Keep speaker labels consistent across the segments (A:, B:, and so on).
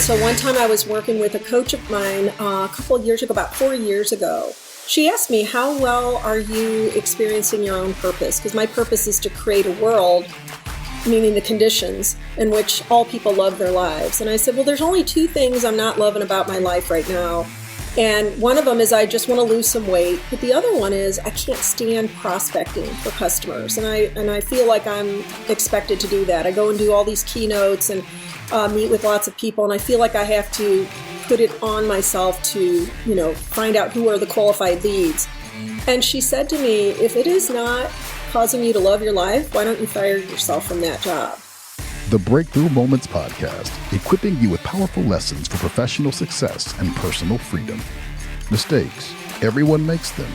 A: so one time I was working with a coach of mine a couple of years ago, about 4 years ago. She asked me, how well are you experiencing your own purpose? Because my purpose is to create a world, meaning the conditions, in which all people love their lives. And I said, well, there's only two things I'm not loving about my life right now. And one of them is I just want to lose some weight. But the other one is I can't stand prospecting for customers. And I feel like I'm expected to do that. I go and do all these keynotes and meet with lots of people. And I feel like I have to put it on myself to, find out who are the qualified leads. And she said to me, if it is not causing you to love your life, why don't you fire yourself from that job?
B: The Breakthrough Moments Podcast, equipping you with powerful lessons for professional success and personal freedom. Mistakes, everyone makes them.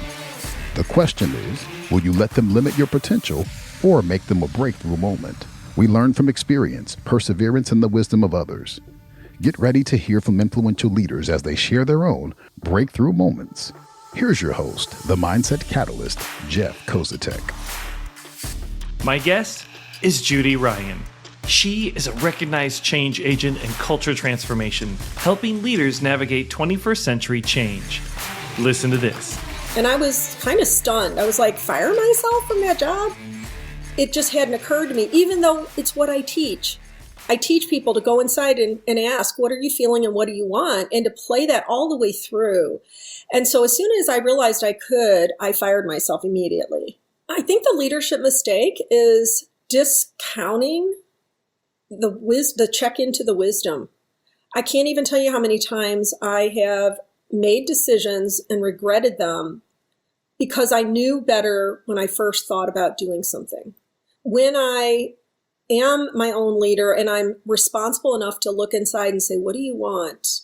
B: The question is, will you let them limit your potential or make them a breakthrough moment? We learn from experience, perseverance, and the wisdom of others. Get ready to hear from influential leaders as they share their own breakthrough moments. Here's your host, the Mindset Catalyst, Jeff Kozatek.
C: My guest is Judy Ryan. She is a recognized change agent in culture transformation, helping leaders navigate 21st century change. Listen to this.
A: And I was kind of stunned. I was like, fire myself from that job? It just hadn't occurred to me, even though it's what I teach. I teach people to go inside and ask, what are you feeling and what do you want? And to play that all the way through. And so as soon as I realized I could, I fired myself immediately. I think the leadership mistake is discounting the check into the wisdom. I can't even tell you how many times I have made decisions and regretted them because I knew better when I first thought about doing something. When I am my own leader and I'm responsible enough to look inside and say, what do you want?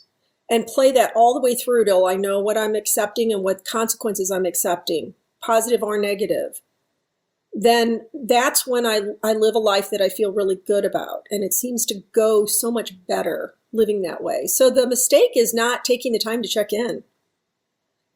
A: And play that all the way through till I know what I'm accepting and what consequences I'm accepting, positive or negative. Then that's when I live a life that I feel really good about. And it seems to go so much better living that way. So the mistake is not taking the time to check in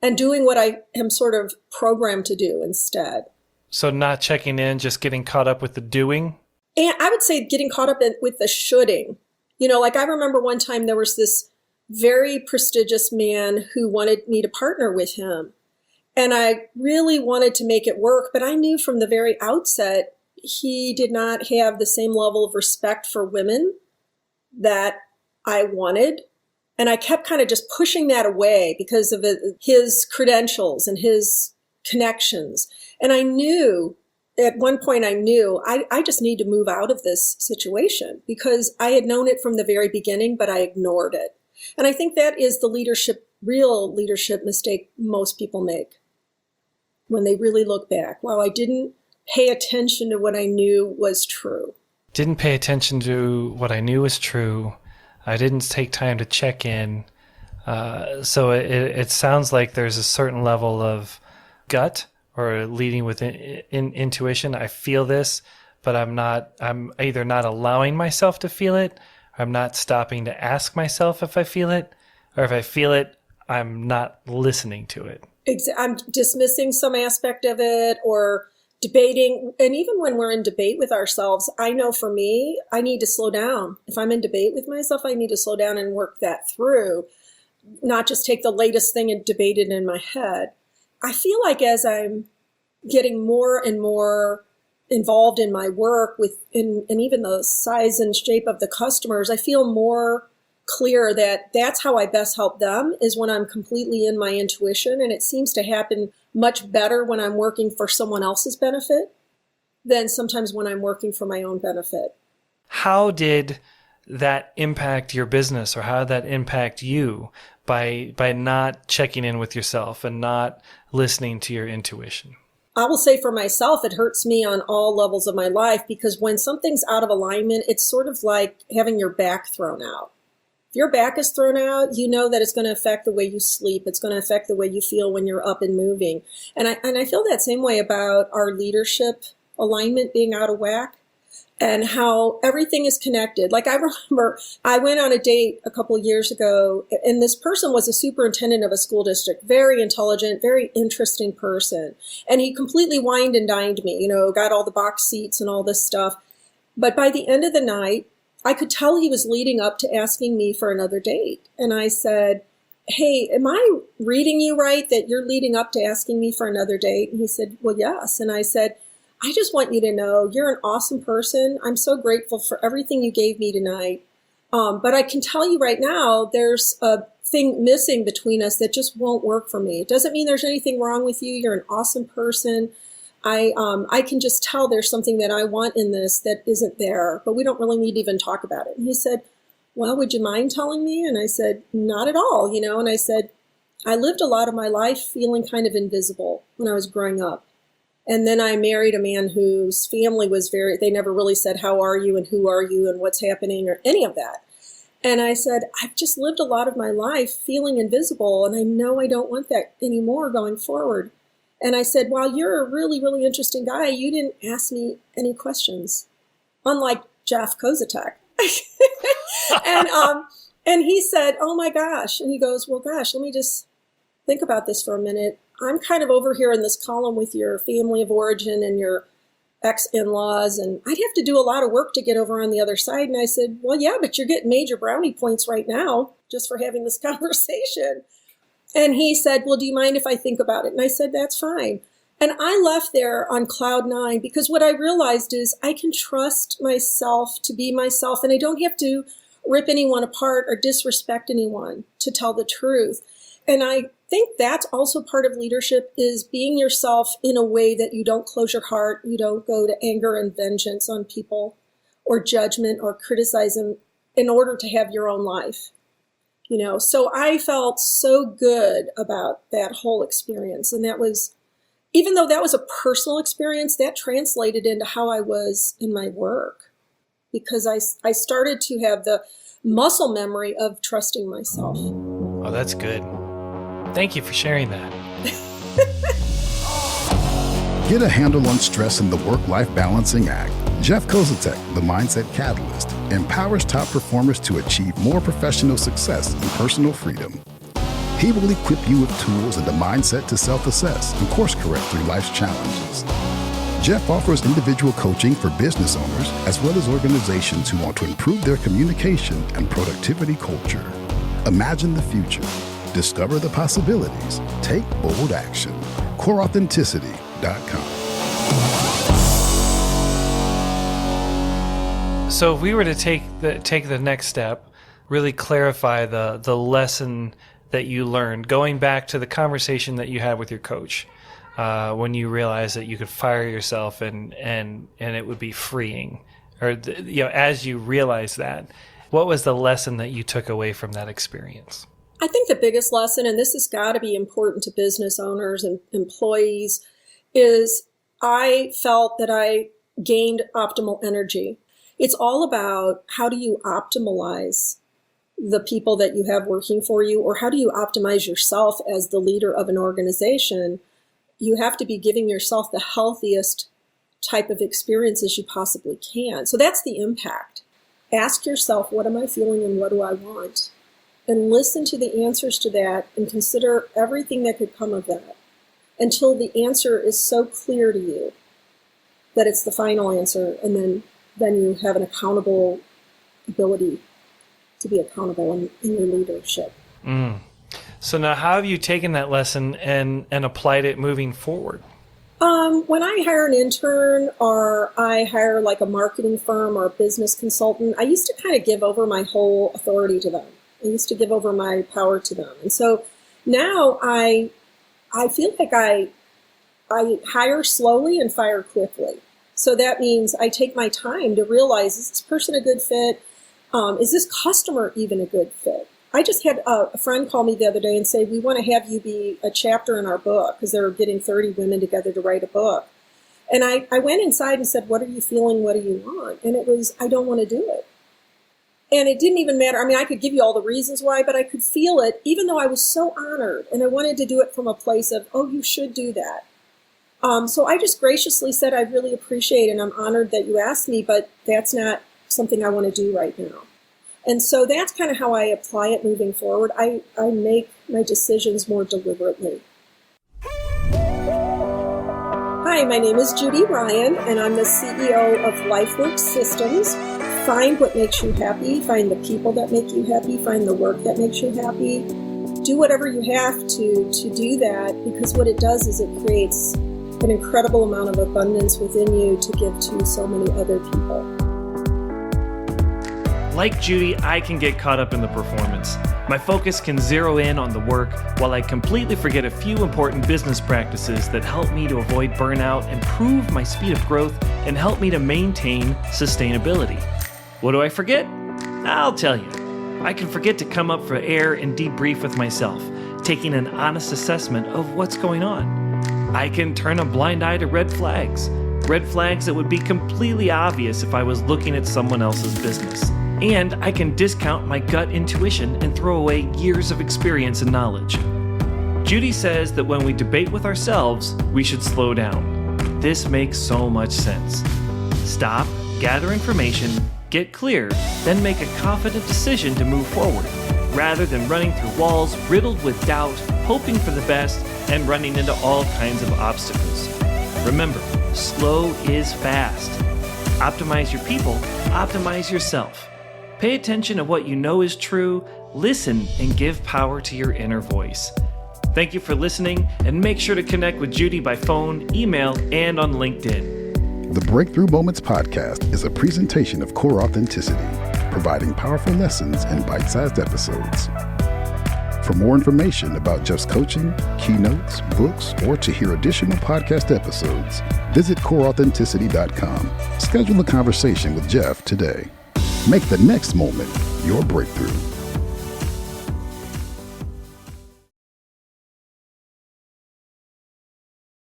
A: and doing what I am sort of programmed to do instead.
C: So not checking in, just getting caught up with the doing?
A: And I would say getting caught up with the shoulding. Like I remember one time there was this very prestigious man who wanted me to partner with him. And I really wanted to make it work, but I knew from the very outset, he did not have the same level of respect for women that I wanted. And I kept kind of just pushing that away because of his credentials and his connections. And I knew, at one point I just need to move out of this situation because I had known it from the very beginning, but I ignored it. And I think that is the real leadership mistake most people make. When they really look back, wow, I didn't pay attention to what I knew was true.
C: Didn't pay attention to what I knew was true. I didn't take time to check in. So it sounds like there's a certain level of gut or leading with intuition. I feel this, but I'm either not allowing myself to feel it, or I'm not stopping to ask myself if I feel it, or if I feel it, I'm not listening to it.
A: I'm dismissing some aspect of it or debating. And even when we're in debate with ourselves, I know for me, I need to slow down. If I'm in debate with myself, I need to slow down and work that through, not just take the latest thing and debate it in my head. I feel like as I'm getting more and more involved in my work and even the size and shape of the customers, I feel more clear that that's how I best help them is when I'm completely in my intuition. And it seems to happen much better when I'm working for someone else's benefit than sometimes when I'm working for my own benefit.
C: How did that impact your business, or how did that impact you by not checking in with yourself and not listening to your intuition?
A: I will say for myself, it hurts me on all levels of my life because when something's out of alignment, it's sort of like having your back thrown out. Your back is thrown out, you know that it's going to affect the way you sleep. It's going to affect the way you feel when you're up and moving. And I feel that same way about our leadership alignment being out of whack and how everything is connected. Like I remember I went on a date a couple of years ago, and this person was a superintendent of a school district, very intelligent, very interesting person. And he completely wined and dined me, got all the box seats and all this stuff. But by the end of the night, I could tell he was leading up to asking me for another date. And I said, hey, am I reading you right that you're leading up to asking me for another date? And he said, well, yes. And I said, I just want you to know you're an awesome person. I'm so grateful for everything you gave me tonight. But I can tell you right now, there's a thing missing between us that just won't work for me. It doesn't mean there's anything wrong with you. You're an awesome person. I can just tell there's something that I want in this that isn't there, but we don't really need to even talk about it. And he said, well, would you mind telling me? And I said, not at all, And I said, I lived a lot of my life feeling kind of invisible when I was growing up. And then I married a man whose family was they never really said, how are you and who are you and what's happening or any of that. And I said, I've just lived a lot of my life feeling invisible, and I know I don't want that anymore going forward. And I said, while you're a really, really interesting guy, you didn't ask me any questions, unlike Jeff Kozatek. And he said, oh my gosh. And he goes, well, gosh, let me just think about this for a minute. I'm kind of over here in this column with your family of origin and your ex-in-laws, and I'd have to do a lot of work to get over on the other side. And I said, well, yeah, but you're getting major brownie points right now just for having this conversation. And he said, well, do you mind if I think about it? And I said, that's fine. And I left there on cloud 9 because what I realized is I can trust myself to be myself, and I don't have to rip anyone apart or disrespect anyone to tell the truth. And I think that's also part of leadership, is being yourself in a way that you don't close your heart, you don't go to anger and vengeance on people or judgment or criticism in order to have your own life. So I felt so good about that whole experience. And that was, even though that was a personal experience, that translated into how I was in my work, because I started to have the muscle memory of trusting myself.
C: Oh, that's good. Thank you for sharing that.
B: Get a handle on stress in the work-life balancing act. Jeff Kozatek, the Mindset Catalyst, empowers top performers to achieve more professional success and personal freedom. He will equip you with tools and the mindset to self-assess and course-correct through life's challenges. Jeff offers individual coaching for business owners as well as organizations who want to improve their communication and productivity culture. Imagine the future. Discover the possibilities. Take bold action. CoreAuthenticity.com.
C: So if we were to take the next step, really clarify the lesson that you learned, going back to the conversation that you had with your coach, when you realized that you could fire yourself and it would be freeing, or as you realized that, what was the lesson that you took away from that experience?
A: I think the biggest lesson, and this has got to be important to business owners and employees, is I felt that I gained optimal energy. It's all about how do you optimize the people that you have working for you, or how do you optimize yourself as the leader of an organization. You have to be giving yourself the healthiest type of experiences you possibly can. So that's the impact. Ask yourself, what am I feeling and what do I want? And listen to the answers to that and consider everything that could come of that until the answer is so clear to you that it's the final answer. And then you have an accountable ability to be accountable in your leadership.
C: So now how have you taken that lesson and applied it moving forward?
A: When I hire an intern or I hire like a marketing firm or a business consultant, I used to kind of give over my whole authority to them. I used to give over my power to them. And so now I feel like I hire slowly and fire quickly. So that means I take my time to realize, is this person a good fit? Is this customer even a good fit? I just had a friend call me the other day and say, we want to have you be a chapter in our book, because they're getting 30 women together to write a book. And I went inside and said, what are you feeling? What do you want? And it was, I don't want to do it. And it didn't even matter. I mean, I could give you all the reasons why, but I could feel it, even though I was so honored. And I wanted to do it from a place of, oh, you should do that. So I just graciously said, I really appreciate it, and I'm honored that you asked me, but that's not something I want to do right now. And so that's kind of how I apply it moving forward. I make my decisions more deliberately. Hi, my name is Judy Ryan, and I'm the CEO of Lifework Systems, find what makes you happy, find the people that make you happy, find the work that makes you happy. Do whatever you have to do that, because what it does is it creates an incredible amount of abundance within you to give to so many other people.
D: Like Judy, I can get caught up in the performance. My focus can zero in on the work while I completely forget a few important business practices that help me to avoid burnout, improve my speed of growth, and help me to maintain sustainability. What do I forget? I'll tell you. I can forget to come up for air and debrief with myself, taking an honest assessment of what's going on. I can turn a blind eye to red flags that would be completely obvious if I was looking at someone else's business. And I can discount my gut intuition and throw away years of experience and knowledge. Judy says that when we debate with ourselves, we should slow down. This makes so much sense. Stop, gather information, get clear, then make a confident decision to move forward, rather than running through walls riddled with doubt, hoping for the best, and running into all kinds of obstacles. Remember, slow is fast. Optimize your people, optimize yourself. Pay attention to what you know is true, listen, and give power to your inner voice. Thank you for listening, and make sure to connect with Judy by phone, email, and on LinkedIn.
B: The Breakthrough Moments podcast is a presentation of Core Authenticity, providing powerful lessons in bite-sized episodes. For more information about Jeff's coaching, keynotes, books, or to hear additional podcast episodes, visit coreauthenticity.com. Schedule a conversation with Jeff today. Make the next moment your breakthrough.